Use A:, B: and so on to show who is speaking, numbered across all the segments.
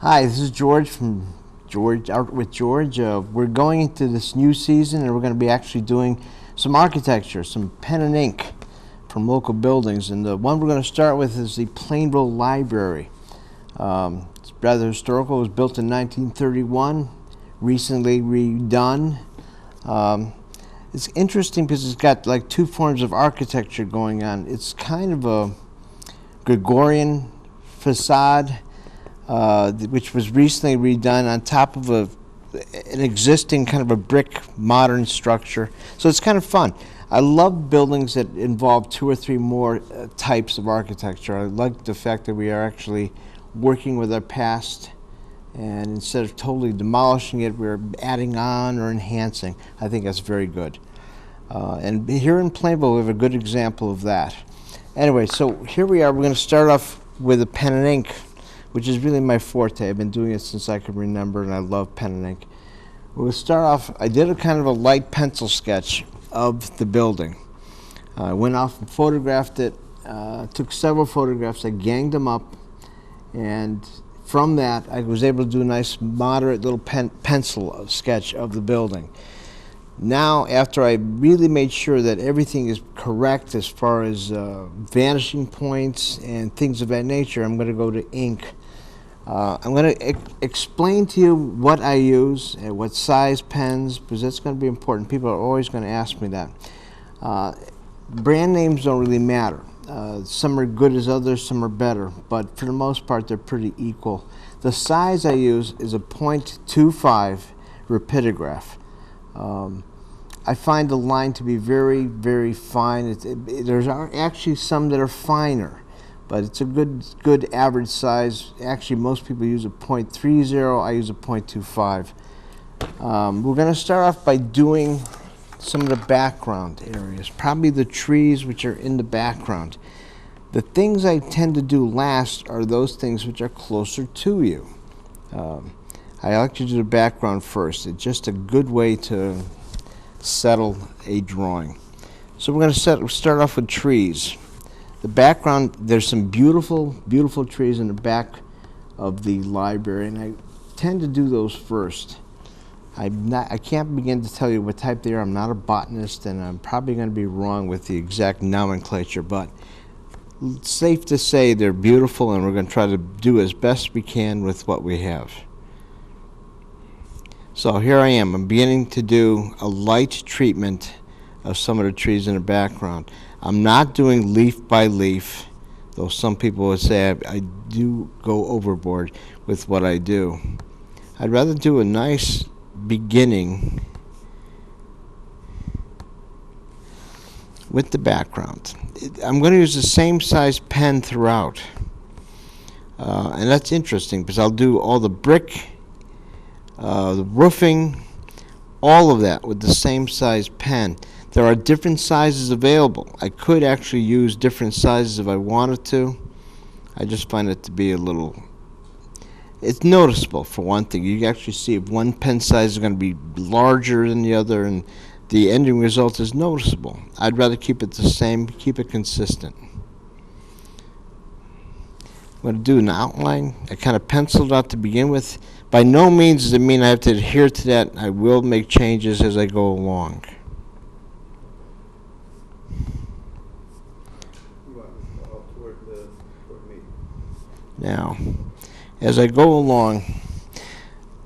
A: Hi, this is George from George Art with George. We're going into this new season, and we're going to be actually doing some architecture, some pen and ink from local buildings. And the one we're going to start with is the Plainville Library. It's rather historical. It was built in 1931, recently redone. It's interesting because it's got like two forms of architecture going on. It's kind of a Gregorian facade, which was recently redone on top of an existing kind of a brick modern structure. So it's kind of fun. I love buildings that involve two or three more types of architecture. I like the fact that we are actually working with our past, and instead of totally demolishing it, we're adding on or enhancing. I think that's very good. And here in Plainville, we have a good example of that. Anyway, so here we are. We're going to start off with a pen and ink, which is really my forte. I've been doing it since I can remember, and I love pen and ink. We'll start off, I did a kind of a light pencil sketch of the building. I went off and photographed it, took several photographs, I ganged them up, and from that I was able to do a nice moderate little pencil sketch of the building. Now, after I really made sure that everything is correct as far as vanishing points and things of that nature, I'm going to go to ink. I'm going to explain to you what I use and what size pens, because that's going to be important. People are always going to ask me that. Brand names don't really matter. Some are good as others, some are better, but for the most part they're pretty equal. The size I use is a .25 rapidograph. I find the line to be very, very fine. There's actually some that are finer, but it's a good average size. Actually, most people use a .30. I use a .25. We're going to start off by doing some of the background areas, probably the trees which are in the background. The things I tend to do last are those things which are closer to you. I like to do the background first. It's just a good way to settle a drawing. So we're going to start off with trees. The background, there's some beautiful, beautiful trees in the back of the library, and I tend to do those first. I can't begin to tell you what type they are. I'm not a botanist, and I'm probably going to be wrong with the exact nomenclature, but it's safe to say they're beautiful, and we're going to try to do as best we can with what we have. So here I am. I'm beginning to do a light treatment of some of the trees in the background. I'm not doing leaf by leaf, though some people would say I do go overboard with what I do. I'd rather do a nice beginning with the background. I'm going to use the same size pen throughout. And that's interesting because I'll do all the brick, the roofing, all of that with the same size pen. There are different sizes available. I could actually use different sizes if I wanted to. I just find it to be a little, it's noticeable for one thing. You can actually see if one pen size is going to be larger than the other, and the ending result is noticeable. I'd rather keep it the same, keep it consistent. I'm going to do an outline. I kind of penciled out to begin with. By no means does it mean I have to adhere to that. I will make changes as I go along. Now, as I go along,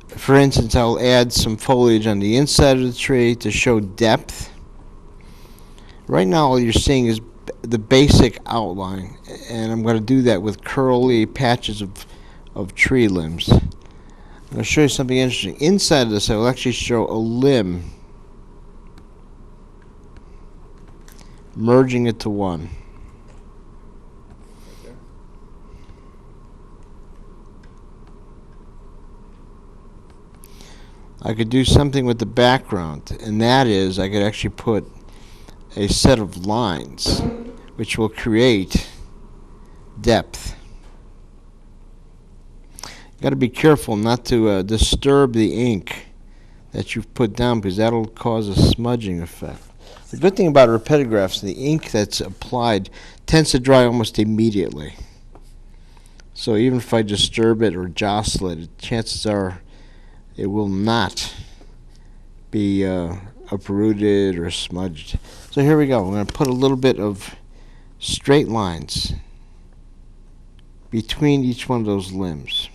A: for instance, I'll add some foliage on the inside of the tree to show depth. Right now, all you're seeing is the basic outline, and I'm going to do that with curly patches of tree limbs. I'm going to show you something interesting. Inside of this, I will actually show a limb merging it to one. I could do something with the background, and that is I could actually put a set of lines which will create depth. You've got to be careful not to disturb the ink that you've put down, because that'll cause a smudging effect. The good thing about rapidographs, the ink that's applied tends to dry almost immediately. So even if I disturb it or jostle it, chances are it will not be uprooted or smudged. So here we go. We're going to put a little bit of straight lines between each one of those limbs.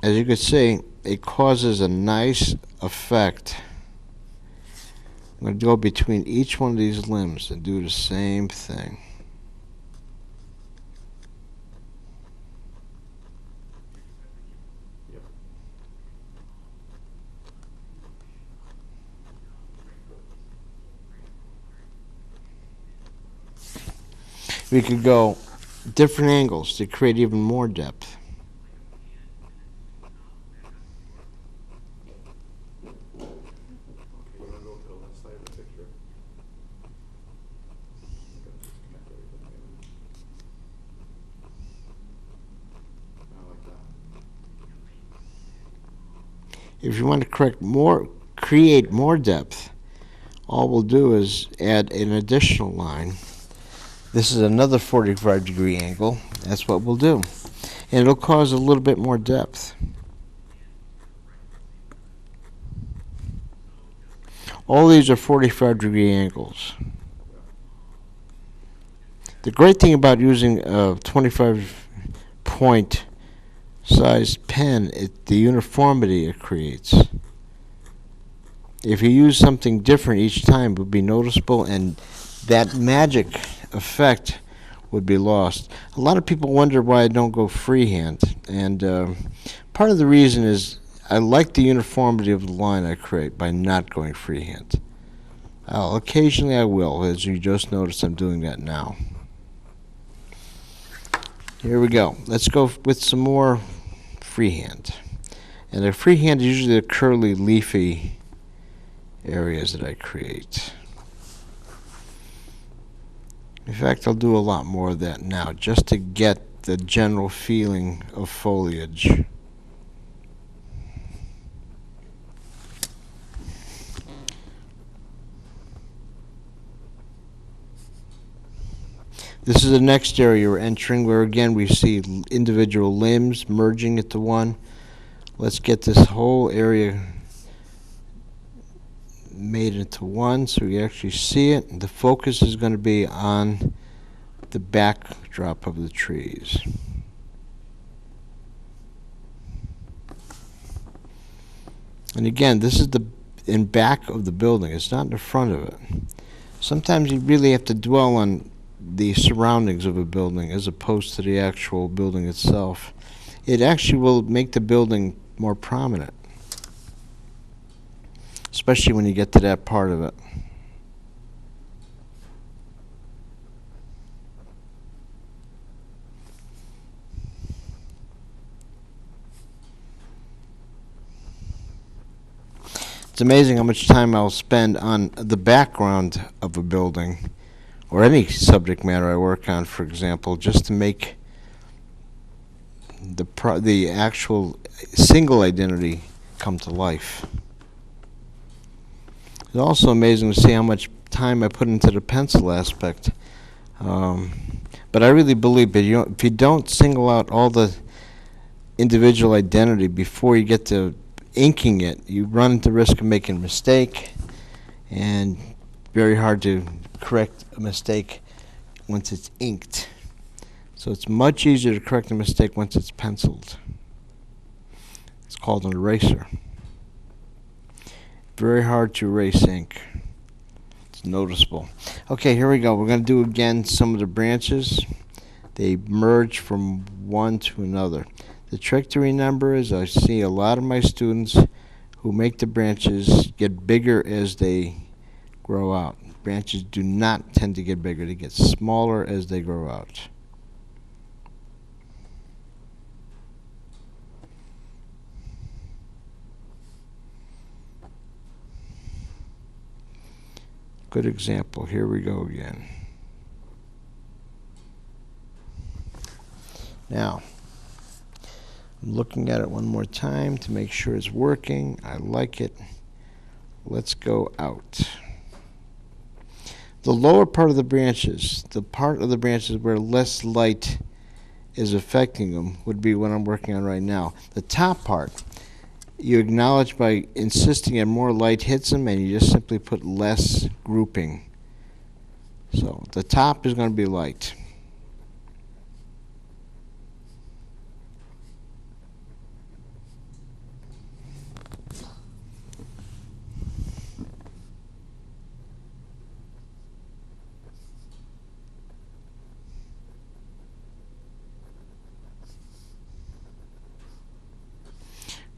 A: As you can see, it causes a nice effect. I'm going to go between each one of these limbs and do the same thing. We could go different angles to create even more depth. If you want to create more depth, all we'll do is add an additional line. This is another 45-degree angle. That's what we'll do. And it'll cause a little bit more depth. All these are 45-degree angles. The great thing about using a 25-point sized pen, the uniformity it creates. If you use something different each time, it would be noticeable, and that magic effect would be lost. A lot of people wonder why I don't go freehand, and part of the reason is I like the uniformity of the line I create by not going freehand. Occasionally I will, as you just noticed I'm doing that now. Here we go. Let's go with some more freehand. And the freehand is usually the curly, leafy areas that I create. In fact, I'll do a lot more of that now, just to get the general feeling of foliage. This is the next area we're entering, where again we see individual limbs merging into one. Let's get this whole area made into one so we actually see it. The focus is going to be on the backdrop of the trees. And again, this is in back of the building. It's not in the front of it. Sometimes you really have to dwell on the surroundings of a building as opposed to the actual building itself. It actually will make the building more prominent, especially when you get to that part of it. It's amazing how much time I'll spend on the background of a building or any subject matter I work on, for example, just to make the actual single identity come to life. It's also amazing to see how much time I put into the pencil aspect. But I really believe that if you don't single out all the individual identity before you get to inking it, you run the risk of making a mistake, and very hard to correct a mistake once it's inked. So it's much easier to correct a mistake once it's penciled. It's called an eraser. Very hard to erase ink. It's noticeable. Okay, here we go. We're going to do again some of the branches. They merge from one to another. The trick to remember is I see a lot of my students who make the branches get bigger as they grow out. Branches do not tend to get bigger. They get smaller as they grow out. Good example. Here we go again. Now, I'm looking at it one more time to make sure it's working. I like it. Let's go out. The lower part of the branches, the part of the branches where less light is affecting them, would be what I'm working on right now. The top part, you acknowledge by insisting that more light hits them, and you just simply put less grouping. So the top is going to be light.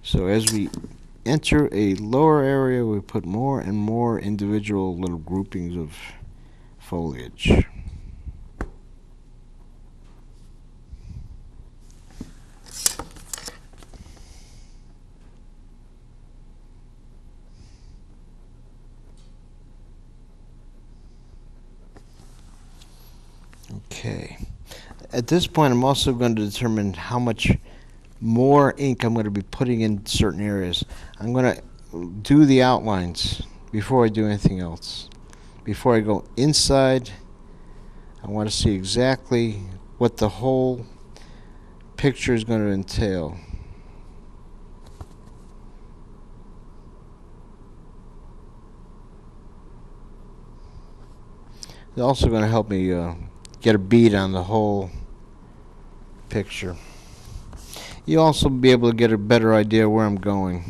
A: So as we enter a lower area, we put more and more individual little groupings of foliage. Okay. At this point, I'm also going to determine how much more ink I'm going to be putting in certain areas. I'm going to do the outlines before I do anything else. Before I go inside, I want to see exactly what the whole picture is going to entail. It's also going to help me get a bead on the whole picture. You'll also be able to get a better idea where I'm going.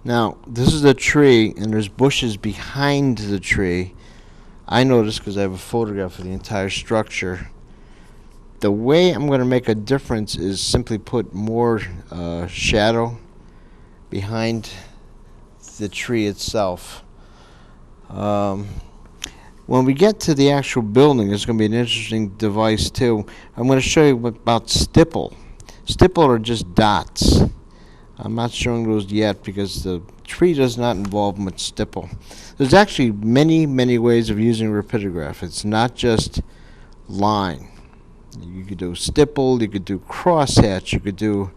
A: Now, this is a tree, and there's bushes behind the tree. I noticed because I have a photograph of the entire structure. The way I'm going to make a difference is simply put more shadow behind the tree itself. When we get to the actual building, it's going to be an interesting device too. I'm going to show you about stipple. Stipple are just dots. I'm not showing those yet because the tree does not involve much stipple. There's actually many, many ways of using rapidograph. It's not just line. You could do stipple, you could do crosshatch, you could do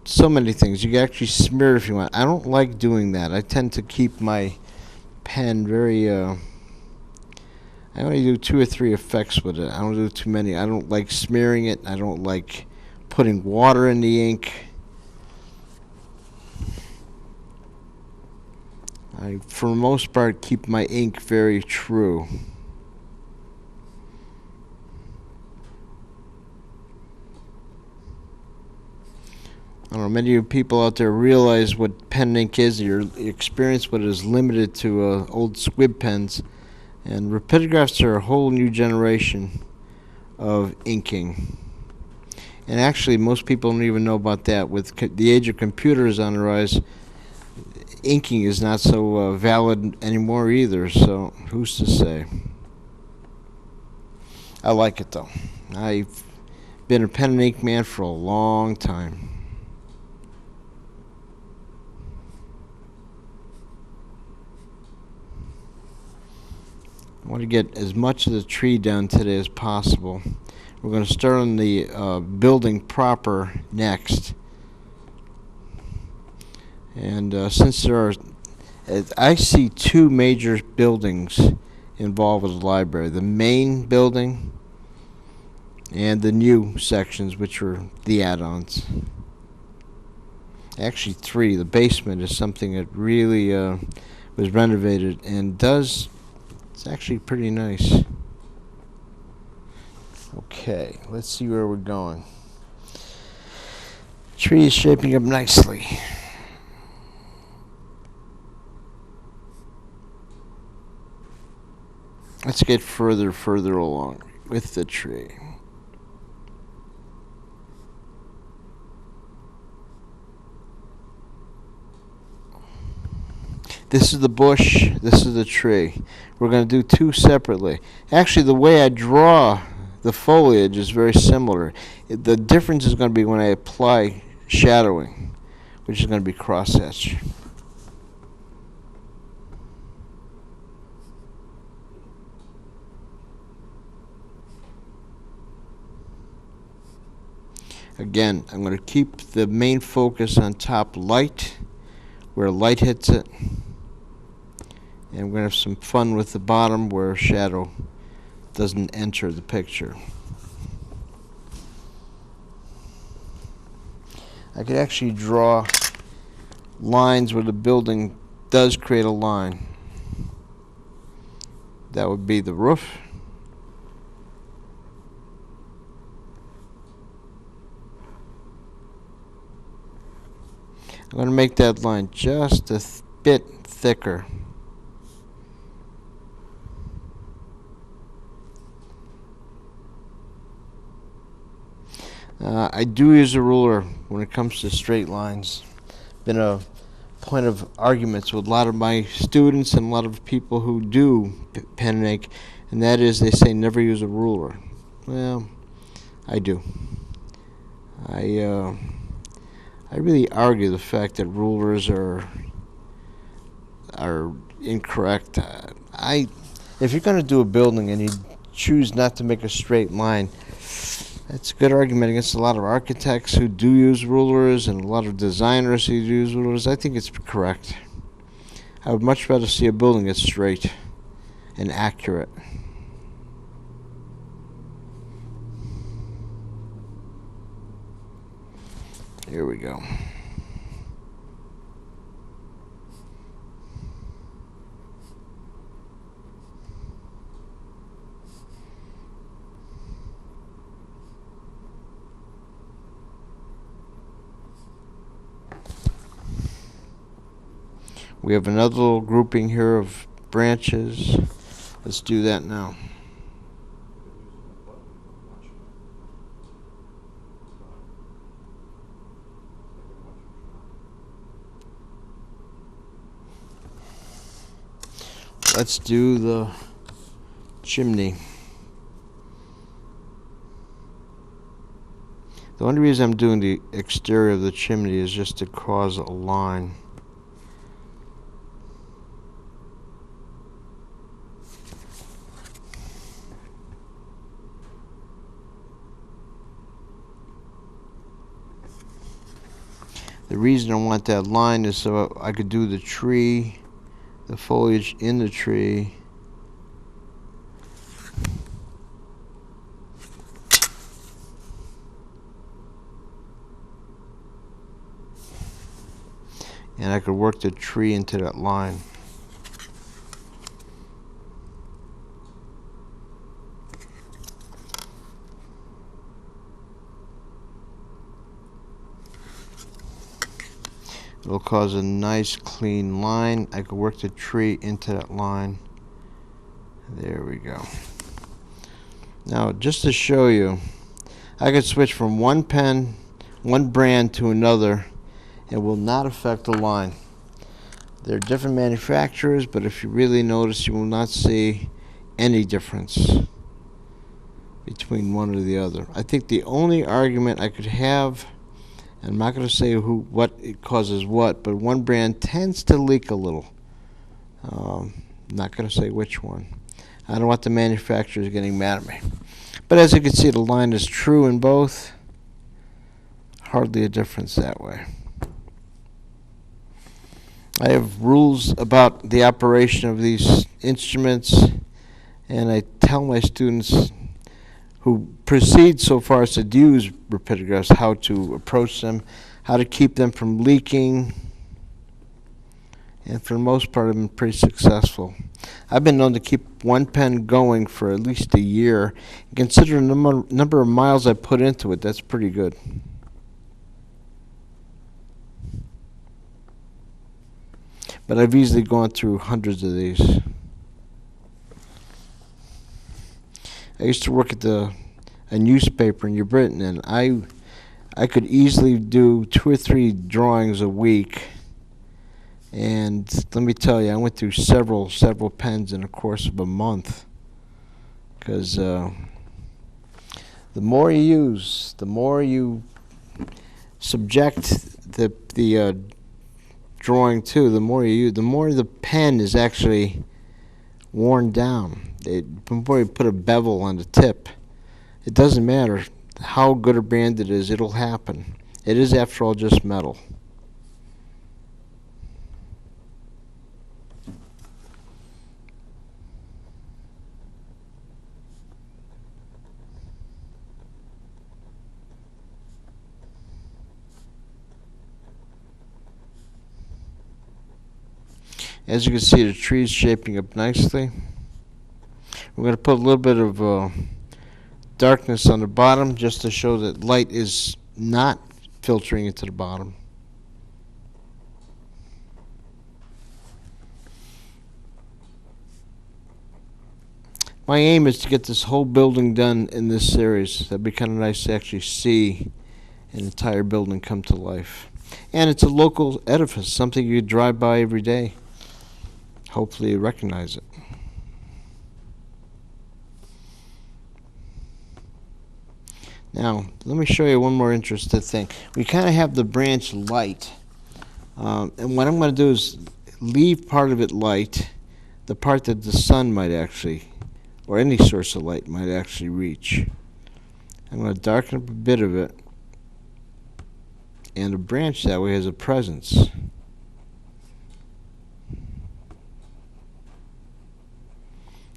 A: so many things. You can actually smear if you want. I don't like doing that. I tend to keep my pen very, I only do 2 or 3 effects with it. I don't do too many. I don't like smearing it. I don't like putting water in the ink. I, for the most part, keep my ink very true. I don't know, many of you people out there realize what pen ink is. Your experience with it is limited to old squib pens. And rapidographs are a whole new generation of inking. And actually, most people don't even know about that. With the age of computers on the rise, inking is not so valid anymore either, so who's to say? I like it though. I've been a pen and ink man for a long time. I want to get as much of the tree done today as possible. We're going to start on the building proper next. And since there are, I see 2 major buildings involved with the library. The main building and the new sections, which are the add-ons. Actually 3. The basement is something that really was renovated and it's actually pretty nice. Okay, let's see where we're going. Tree is shaping up nicely. Let's get further along with the tree. This is the bush, this is the tree. We're going to do two separately. Actually, the way I draw the foliage is very similar. The difference is going to be when I apply shadowing, which is going to be cross-hatch. Again, I'm going to keep the main focus on top light, where light hits it. And we're going to have some fun with the bottom where shadow doesn't enter the picture. I could actually draw lines where the building does create a line. That would be the roof. I'm going to make that line just a bit thicker. I do use a ruler when it comes to straight lines. Been a point of arguments with a lot of my students and a lot of people who do pen and ink, and that is they say never use a ruler. Well, I do. I really argue the fact that rulers are incorrect. If you're going to do a building and you choose not to make a straight line, that's a good argument against a lot of architects who do use rulers and a lot of designers who use rulers. I think it's correct. I would much rather see a building that's straight and accurate. Here we go. We have another little grouping here of branches. Let's do that now. Let's do the chimney. The only reason I'm doing the exterior of the chimney is just to cause a line. The reason I want that line is so I could do the tree, the foliage in the tree. And I could work the tree into that line. It'll cause a nice clean line. I could work the tree into that line. There we go. Now, just to show you, I could switch from one pen, one brand to another. It will not affect the line. They're different manufacturers, but if you really notice, you will not see any difference between one or the other. I think the only argument I could have, I'm not going to say what it causes what, but one brand tends to leak a little. Not going to say which one. I don't want the manufacturers getting mad at me. But as you can see, the line is true in both. Hardly a difference that way. I have rules about the operation of these instruments, and I tell my students who proceed so far as to use rapidograph how to approach them, how to keep them from leaking, and for the most part I've been pretty successful. I've been known to keep one pen going for at least a year. Consider the number of miles I put into it, that's pretty good. But I've easily gone through hundreds of these. I used to work at a newspaper in New Britain, and I could easily do 2 or 3 drawings a week And let me tell you, I went through several pens in the course of a month, because the more you use, the more you subject the drawing to, the more you use, the more the pen is actually worn down. Before you put a bevel on the tip, it doesn't matter how good a brand it is, it'll happen. It is, after all, just metal. As you can see, the tree's shaping up nicely. We're going to put a little bit of darkness on the bottom just to show that light is not filtering into the bottom. My aim is to get this whole building done in this series. That'd be kind of nice to actually see an entire building come to life. And it's a local edifice, something you drive by every day. Hopefully you recognize it. Now, let me show you one more interesting thing. We kind of have the branch light. And what I'm going to do is leave part of it light, the part that the sun might actually, or any source of light might actually reach. I'm going to darken up a bit of it, and the branch that way has a presence.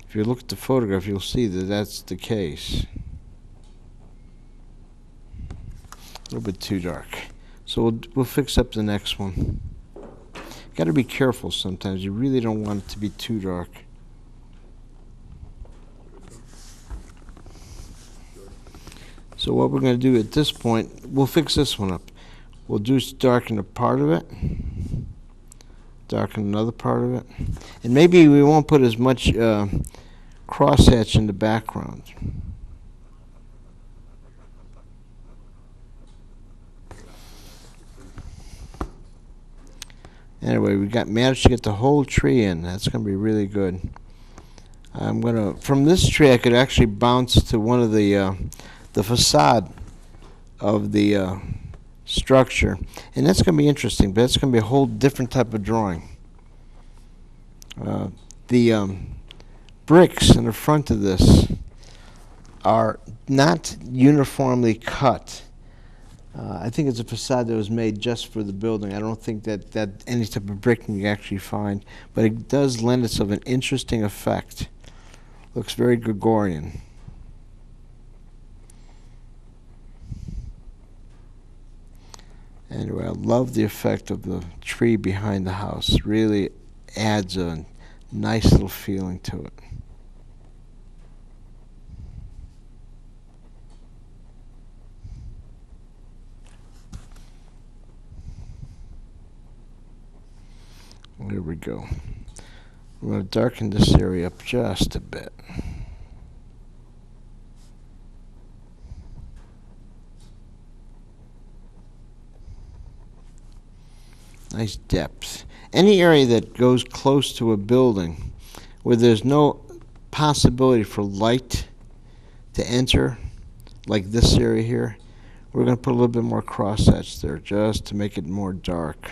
A: If you look at the photograph, you'll see that that's the case. A little bit too dark. So we'll fix up the next one. Got to be careful sometimes. You really don't want it to be too dark. So what we're going to do at this point, we'll fix this one up. We'll just darken a part of it, darken another part of it, and maybe we won't put as much crosshatch in the background. Anyway, we managed to get the whole tree in. That's going to be really good. I'm going to, from this tree, I could actually bounce to one of the facade of the structure, and that's going to be interesting. But that's going to be a whole different type of drawing. The bricks in the front of this are not uniformly cut. I think it's a facade that was made just for the building. I don't think that any type of brick you actually find, but it does lend itself an interesting effect. Looks very Gregorian. Anyway, I love the effect of the tree behind the house. It really adds a nice little feeling to it. There we go. We're going to darken this area up just a bit. Nice depth. Any area that goes close to a building where there's no possibility for light to enter, like this area here, we're going to put a little bit more crosshatch there just to make it more dark.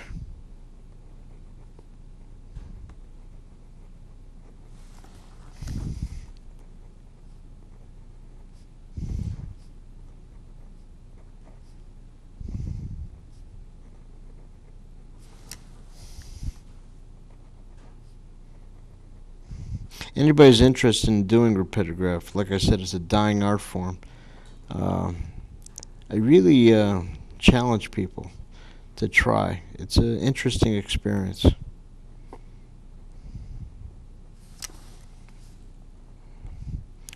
A: Anybody's interested in doing rapidograph, like I said, it's a dying art form. I really challenge people to try. It's an interesting experience.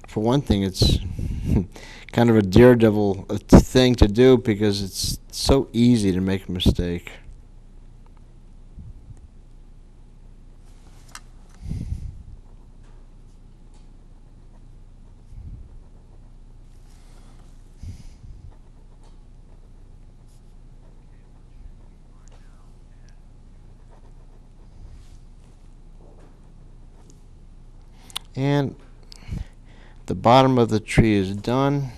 A: For one thing, it's kind of a daredevil thing to do because it's so easy to make a mistake. And the bottom of the tree is done.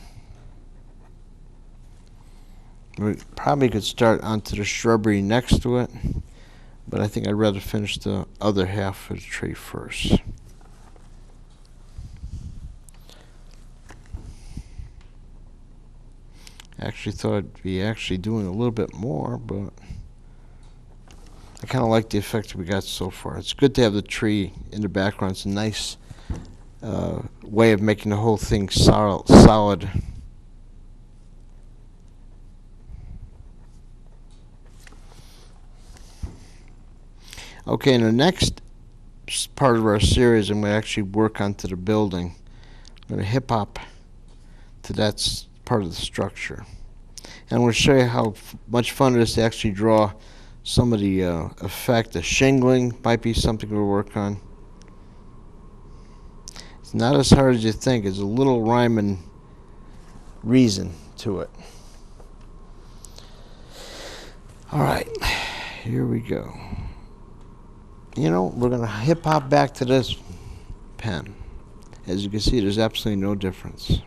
A: We probably could start onto the shrubbery next to it, but I think I'd rather finish the other half of the tree first. Actually thought I'd be doing a little bit more, but I kind of like the effect we got so far. It's good to have the tree in the background. It's a nice way of making the whole thing solid. Okay, in the next part of our series, I'm going to actually work onto the building. I'm going to hip hop to that part of the structure. And I'm going to show you how much fun it is to actually draw some of the effect. The shingling might be something we'll work on. It's not as hard as you think. There's a little rhyme and reason to it. All right, here we go. You know, we're going to hip hop back to this pen. As you can see, there's absolutely no difference.